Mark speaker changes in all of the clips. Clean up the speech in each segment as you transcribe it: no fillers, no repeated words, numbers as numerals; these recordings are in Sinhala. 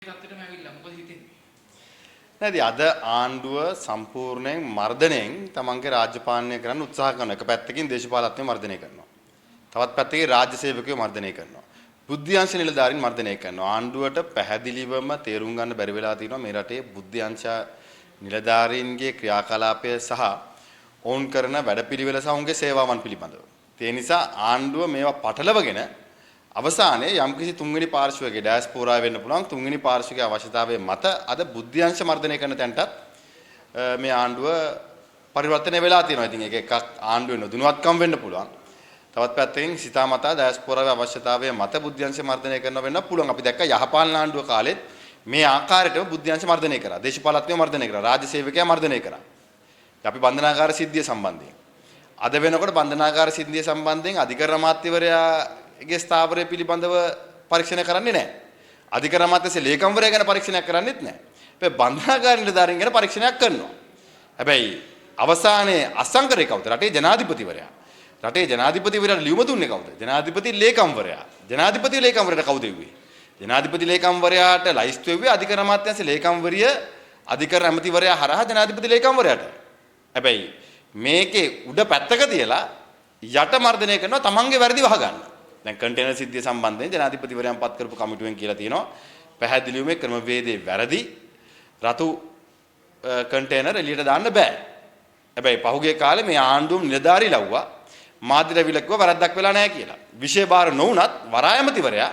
Speaker 1: තත්ත්වෙටම ඇවිල්ලා මොකද හිතෙන්නේ?
Speaker 2: නැති අද ආණ්ඩුව සම්පූර්ණයෙන් මර්ධනයෙන් තමන්ගේ රාජ්‍ය පාලනය කරන්න උත්සාහ කරන එක පැත්තකින් දේශපාලනඥයෝ මර්ධනය කරනවා. තවත් පැත්තකින් රාජ්‍ය සේවකයෝ මර්ධනය කරනවා. බුද්ධ්‍යංශ නිලධාරීන් මර්ධනය කරනවා. ආණ්ඩුවට පැහැදිලිවම තේරුම් ගන්න බැරි වෙලා තියෙනවා මේ රටේ බුද්ධ්‍යංශ නිලධාරීන්ගේ ක්‍රියාකලාපය සහ ඔවුන් කරන වැඩපිළිවෙල සහ ඔවුන්ගේ සේවාවන් පිළිබඳව. ඒ නිසා ආණ්ඩුව මේවා පටලවගෙන අවසානයේ යම්කිසි තුන්වෙනි පාර්ශ්වයේ ඩයස්පෝරා වෙන්න පුළුවන් තුන්වෙනි පාර්ශ්වයේ අවශ්‍යතාවයේ මත අද බුද්ධ්‍යංශ මර්ධනය කරන තැනටත් මේ ආණ්ඩුව පරිවර්තනය වෙලා තියෙනවා. ඉතින් ඒක එකක් ආණ්ඩුවේ නොදැනුවත්කම් වෙන්න පුළුවන්. තවත් පැත්තකින් සිතාමතා ඩයස්පෝරාවේ අවශ්‍යතාවයේ මත බුද්ධ්‍යංශ මර්ධනය කරන්න වෙන්න පුළුවන්. අපි දැක්ක යහපාලන ආණ්ඩුව කාලෙත් මේ ආකාරයටම බුද්ධ්‍යංශ මර්ධනය කරා. දේශපාලඥයෝ මර්ධනය කරා. රාජ්‍ය සේවකයා මර්ධනය කරා. අපි බන්ධනාගාර සිද්ධිය සම්බන්ධයෙන් අද වෙනකොට බන්ධනාගාර සිද්ධිය සම්බන්ධයෙන් අධිකරණ අමාත්‍යවරයාගේ ස්ථාවරය පිළිබඳව පරීක්ෂණ කරන්නේ නැහැ. අධිකරණ අමාත්‍යසේ ලේකම්වරයා ගැන පරීක්ෂණයක් කරන්නේත් නැහැ. හැබැයි බන්ධනාගාර නිලධාරීන් ගැන පරීක්ෂණයක් කරනවා. හැබැයි අවසානයේ අසංකරේ කවුද? රටේ ජනාධිපතිවරයා. රටේ ජනාධිපතිවරයාට ලියුම දුන්නේ කවුද? ජනාධිපති ලේකම්වරයා. ජනාධිපති ලේකම්වරයාට කවුද එව්වේ? ජනාධිපති ලේකම්වරයාට ලයිස්තු එව්වේ අධිකරණ අමාත්‍යාංශ ලේකම්වරිය අධිකරණ ඇමතිවරයා හරහා ජනාධිපති ලේකම්වරයාට. හැබැයි මේකේ උඩ පැත්තක තියලා යට මර්ධනය කරනවා තමන්ගේ වැරදි වහගන්න. දැන් කන්ටේනර් සිද්ධිය සම්බන්ධයෙන් ජනාධිපතිවරයන් පත් කරපු කමිටුවෙන් කියලා තියෙනවා පැහැදිලිවම ක්‍රමවේදයේ වැරදි රතු කන්ටේනර් එළියට දාන්න බෑ. හැබැයි පහුගිය කාලේ මේ ආණ්ඩුවම නිලධාරී ලව්වා මාධ්‍යට ඇවිල්ලා කිව්වා වැරද්දක් වෙලා නැහැ කියලා. විෂය බාර නොවුනත් වරාය ඇමතිවරයා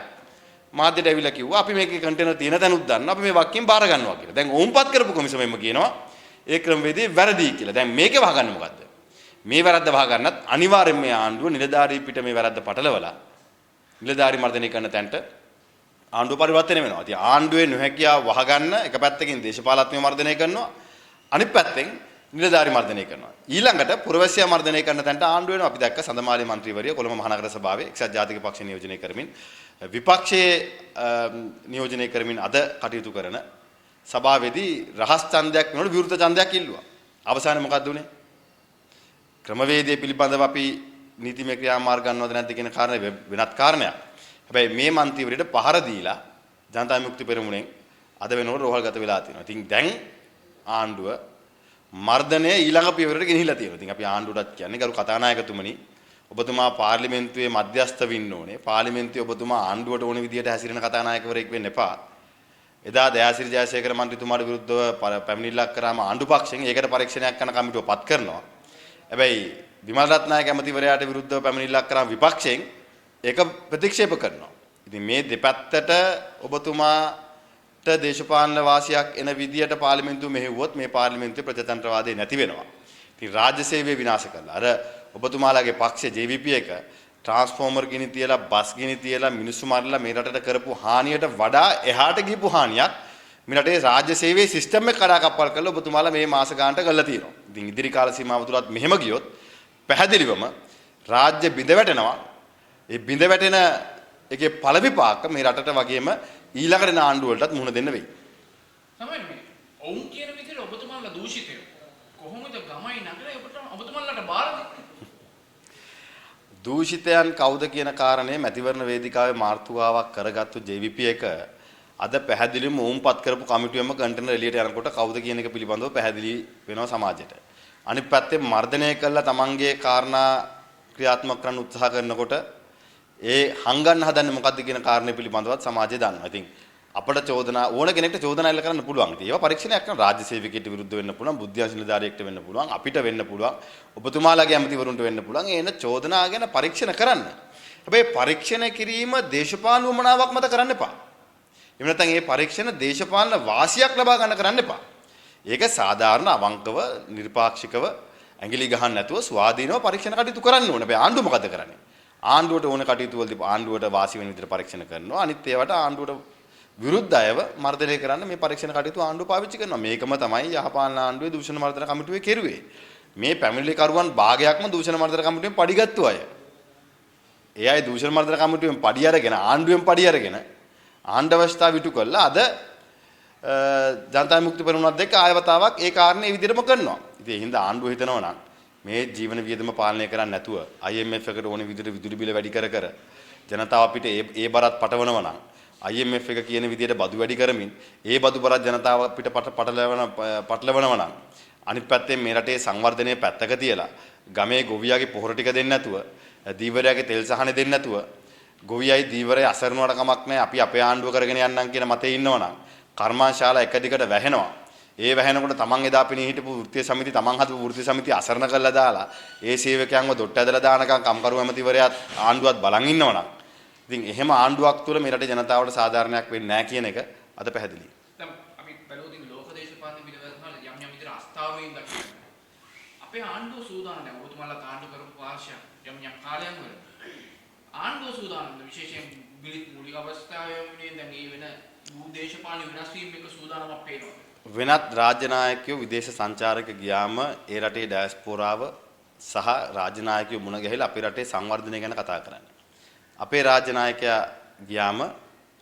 Speaker 2: මාධ්‍යට ඇවිල්ලා කිව්වා අපි මේකේ කන්ටේනර් තියෙන තැනුත් දන්නවා අපි මේ වක්කින් බාර ගන්නවා කියලා. දැන් ඔවුන් පත් කරපු කොමිසමෙන්ම කියනවා ඒ ක්‍රමවේදයේ වැරදි කියලා. දැන් මේකේ වහගන්නේ මොකද්ද? මේ වැරද්ද වහගන්නත් අනිවාර්යයෙන්ම මේ ආණ්ඩුව නිලධාරී පිට මේ වැරද්ද පටලවලා නිලධාරී මර්ධනය කරන තැනට ආණ්ඩුව පරිවර්තනය වෙනවා. ඉතින් ආණ්ඩුවේ නොහැකියාව වහගන්න එක පැත්තකින් දේශපාලඥයෝ මර්ධනය කරනවා. අනිත් පැත්තෙන් නිලධාරී මර්ධනය කරනවා. ඊළඟට පුරවැසියා මර්ධනය කරන තැනට ආණ්ඩුව වෙනවා. අපි දැක්ක සඳමාලි මන්ත්‍රීවරිය කොළඹ මහනගර සභාවේ එක්සත් ජාතික පක්ෂ නියෝජනය කරමින් විපක්ෂයේ නියෝජනය කරමින් අද කටයුතු කරන සභාවේදී රහස් ඡන්දයක් වෙනකොට විවෘත ඡන්දයක් ඉල්ලුවා. අවසානයේ මොකක්ද උනේ? ක්‍රමවේදයේ පිළිබඳව අපි නීතිමය ක්‍රියාමාර්ග ගන්නවද නැද්ද කියන කාරණේ වෙනත් කාරණයක්. හැබැයි මේ මන්ත්‍රීවරයට පහර දීලා ජනතා විමුක්ති පෙරමුණෙන් අද වෙනකොට රෝහල්ගත වෙලා තියෙනවා. ඉතින් දැන් ආණ්ඩුව මර්ධනය ඊළඟ පියවරට ගෙනහිලා තියෙනවා. ඉතින් අපි ආණ්ඩුවටත් කියන්නේ ගරු කතානායකතුමනි ඔබතුමා පාර්ලිමේන්තුවේ මධ්‍යස්ථ වෙන්න ඕනේ. පාර්ලිමේන්තුවේ ඔබතුමා ආණ්ඩුවට ඕන විදියට හැසිරෙන කතානායකවරයෙක් වෙන්න එපා. එදා දයාසිරි ජයසේකර මන්ත්‍රීතුමාට විරුද්ධව පැමිණිල්ලක් කරාම ආණ්ඩු පක්ෂයෙන් ඒකට පරීක්ෂණයක් කරන කමිටුව පත් කරනවා. හැබැයි විමල් රත්නායක ඇමතිවරයාට විරුද්ධව පැමිණිල්ලක් කරාම විපක්ෂයෙන් ඒක ප්‍රතික්ෂේප කරනවා. ඉතින් මේ දෙපැත්තට ඔබතුමාට දේශපාලන වාසියක් එන විදියට පාර්ලිමේන්තුව මෙහෙව්වොත් මේ පාර්ලිමේන්තුවේ ප්‍රජාතන්ත්‍රවාදය නැති වෙනවා. ඉතින් රාජ්‍ය සේවය විනාශ කළා. අර ඔබතුමාලාගේ පක්ෂ JVP එක ට්‍රාන්ස්ෆෝමර් ගිනි තියලා බස් ගිනි තියලා මිනිස්සු මරලා මේ රටට කරපු හානියට වඩා එහාට ගිහපු හානියක් මේ රටේ රාජ්‍ය සේවයේ සිස්ටම් එක කඩාකප්පල් කරලා ඔබතුමාලා මේ මාස ගානට කරලා තියෙනවා. ඉතින් ඉදිරි කාල සීමාව තුලත් මෙහෙම ගියොත් පැහැදිලිවම රාජ්‍ය බිඳ වැටෙනවා. ඒ බිඳ වැටෙන එකේ ඵල විපාක මේ රටට වගේම ඊළඟට එන ආණ්ඩුව වලටත් මුහුණ දෙන්න වෙයි.
Speaker 1: තමයි මේ. ඔවුන් කියන විදිහට ඔබතුමාලා දූෂිතය. කොහොමද ගමයි නගරේ ඔබතුමාලාට බාර දෙන්නේ?
Speaker 2: දූෂිතයන් කවුද කියන කාරණේ මැතිවරණ වේදිකාවේ මාර්තුකාවක් කරගත්තු JVP එක අද පැහැදිලිවම උන්පත් කරපු කමිටුවෙම කන්ටේනර් එළියට යනකොට කවුද කියන එක පිළිබඳව පැහැදිලි වෙනවා සමාජයට. අනිත් පැත්තේ මර්ධනය කළා තමන්ගේ කාරණා ක්‍රියාත්මක කරන්න උත්සාහ කරනකොට ඒ හංගන්න හදන්නේ මොකද්ද කියන කාරණේ පිළිබඳවත් සමාජය දන්නවා. ඉතින් අපිට චෝදනා ඕන කෙනෙක්ට චෝදනා එල්ල කරන්න පුළුවන්. ඉතින් ඒවා පරීක්ෂණයක් කරන රාජ්‍ය සේවකයෙක්ට විරුද්ධ වෙන්න පුළුවන්, බුද්ධ්‍යංශ නිලධාරියෙක්ට වෙන්න පුළුවන්, අපිට වෙන්න පුළුවන්, ඔබතුමාලාගේ ඇමතිවරුන්ට වෙන්න පුළුවන්. ඒ එන චෝදනා ගැන පරීක්ෂණ කරන්න. හැබැයි පරීක්ෂණ කිරීම දේශපාලන වමනාවක් මත කරන්න එපා. එහෙම නැත්නම් මේ පරීක්ෂණ දේශපාලන වාසියක් ලබා ගන්න කරන්න එපා. ඒක සාධාරණ අවංකව නිර්පාක්ෂිකව ඇඟිලි ගහන්න නැතුව ස්වාධීනව පරීක්ෂණ කටයුතු කරන්න ඕනේ. හැබැයි ආණ්ඩුව මොකද කරන්නේ? ආණ්ඩුවට ඕන කටයුතු වලදී ආණ්ඩුවට වාසි වෙන විදිහට පරීක්ෂණ කරනවා. අනිත් ඒවාට ආණ්ඩුවට විරුද්ධ අයව මර්ධනය කරන්න මේ පරීක්ෂණ කටයුතු ආණ්ඩුව පාවිච්චි කරනවා. මේකම තමයි යහපාලන ආණ්ඩුවේ දූෂණ මර්ධන කමිටුවේ කෙරුවේ. මේ පැමිණිලිකරුවන් භාගයක්ම දූෂණ මර්ධන කමිටුවෙන් පඩිගත්තු අය. ඒ අය දූෂණ මර්ධන කමිටුවෙන් පඩි අරගෙන ආණ්ඩුවෙන් පඩි අරගෙන ආණ්ඩවස්ථාව විතු කළා. අද ජනතා විමුක්ති පෙරමුණත් එක්ක ආයවතාවක් ඒ කාරණේ විදිහටම කරනවා. ඉතින් ඒ හින්දා ආණ්ඩුව හිතනවා නම් මේ ජීවන වියදම පාලනය කරන්නේ නැතුව IMF එකට ඕනේ විදිහට විදුලි බිල වැඩි කර ජනතාව අපිට ඒ බරත් පටවනවා නම් IMF එක කියන විදිහට බදු වැඩි කරමින් ඒ බදු බරත් ජනතාව අපිට පටලවනවා නම් අනිත් පැත්තෙන් මේ රටේ සංවර්ධනයේ පැත්තක තියලා ගමේ ගොවියාගේ පොහොර ටික දෙන්නේ නැතුව දීවරයාගේ තෙල් සහන දෙන්නේ නැතුව ගොවියයි දීවරය අසරණවට කමක් නැහැ අපි අපේ ආණ්ඩුව කරගෙන යන්නම් කියන මතේ ඉන්නවනම් කර්මාශාලා එක දිගට වැහෙනවා ඒ වැහෙනකොට තමන් එදා පිණි හිටපු වෘත්තීය සමිති තමන් හදපු වෘත්තීය සමිති අසරණ කරලා දාලා ඒ සේවකයන්ව දොට්ට ඇදලා දානකම් කම්කරු ඇමතිවරයාත් ආණ්ඩුවත් බලන් ඉන්නවනම් ඉතින් එහෙම ආණ්ඩුවක් තුළ මේ රටේ ජනතාවට සාධාරණයක් වෙන්නේ නැහැ කියන එක අද පැහැදිලියි.
Speaker 1: දැන් අපි බලුවොත් ලෝක දේශපාලන පිළිවෙල යම් යම් විදිහට අස්ථාවරින් දක්වනවා. අපේ ආණ්ඩුව සූදානම් නැහැ. ඔබතුමාලා ආණ්ඩු කරපු වාර්ෂය යම් යම් කාලයන් වල ආණ්ඩුව සූදානම් විශේෂයෙන් මූලික අවස්ථාවේ වෙන්නේ දැන් මේ වෙන දේශපාලන වෙනස් වීම එක සූදානමක් පේනවා.
Speaker 2: වෙනත් රාජ්‍ය නායකයෝ විදේශ සංචාරක ගියාම ඒ රටේ ඩයස්පෝරාව සහ රාජ්‍ය නායකයෝ මුණ ගැහිලා අපේ රටේ සංවර්ධනය ගැන කතා කරන්නේ. අපේ රාජ්‍ය නායකයා ගියාම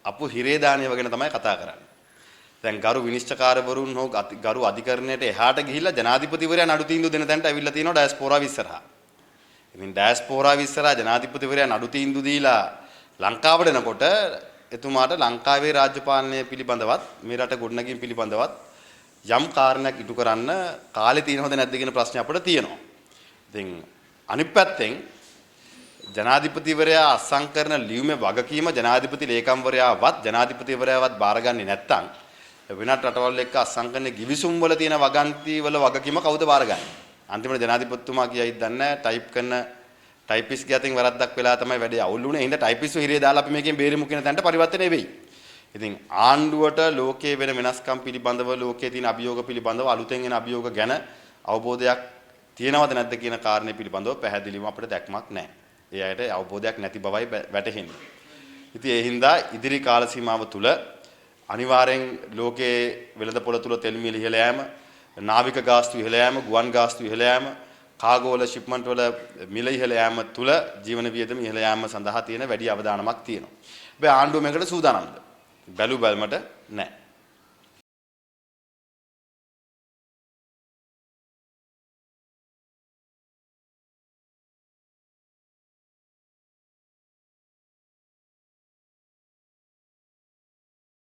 Speaker 2: අපු හිරේ දානියව ගැන තමයි කතා කරන්නේ. දැන් ගරු විනිශ්චයකාරවරුන් හෝ ගරු අධිකරණයට එහාට ගිහිල්ලා ජනාධිපතිවරයා නඩු තීන්දුව දෙන තැනට ඇවිල්ලා තියෙනවා ඩයස්පෝරාව ඉස්සරහා. ඉතින් ඩයස්පෝරාව ඉස්සරහා ජනාධිපතිවරයා නඩු තීන්දුව දීලා ලංකාවට එනකොට එතුමාට ලංකාවේ රාජ්‍ය පාලනය පිළිබඳවත් මේ රට ගොඩනැගීම් පිළිබඳවත් යම් කාරණයක් ඉටු කරන්න කාලේ තියෙනවද නැද්ද කියන ප්‍රශ්නේ අපිට තියෙනවා. ඉතින් අනිත් පැත්තෙන් ජනාධිපතිවරයා අත්සන් කරන ලියුමේ වගකීම ජනාධිපති ලේකම්වරයාවත් ජනාධිපතිවරයාවත් බාරගන්නේ නැත්නම් වෙනත් රටවල් එක්ක අත්සන් කරන ගිවිසුම් වල තියෙන වගන්ති වල වගකීම කවුද බාරගන්නේ? අන්තිමට ජනාධිපතිතුමා කියයිද දන්නේ ටයිප් කරන ටයිපිස් ගියතින් වැරද්දක් වෙලා තමයි වැඩේ අවුල් වුනේ. එහෙනම් ටයිපිස්ව හිරේ දාලා අපි මේකෙන් බේරෙමු කියන තැනට පරිවර්තනය වෙයි. ඉතින් ආණ්ඩුවට ලෝකයේ වෙන වෙනස්කම් පිළිබඳව ලෝකයේ තියෙන අභියෝග පිළිබඳව අලුතෙන් එන අභියෝග ගැන අවබෝධයක් තියෙනවද නැද්ද කියන කාරණේ පිළිබඳව පැහැදිලිවම අපිට දැක්මක් නැහැ. ඒ අයට අවබෝධයක් නැති බවයි වැටහෙන්නේ. ඉතින් ඒ හින්දා ඉදිරි කාල සීමාව තුල අනිවාර්යෙන් ලෝකයේ වෙළඳපොළ තුල තෙල් මිල ඉහළ යෑම, නාවික ගාස්තු ඉහළ යෑම, ගුවන් ගාස්තු ඉහළ යෑම, කාගෝ වල ෂිප්මන්ට් වල මිල ඉහළ යෑම තුල ජීවන වියදම ඉහළ යෑම සඳහා තියෙන වැඩි අවධානමක් තියෙනවා. හැබැයි ආණ්ඩුව මේකට සූදානම්ද? බැලු බැලමට නැහැ.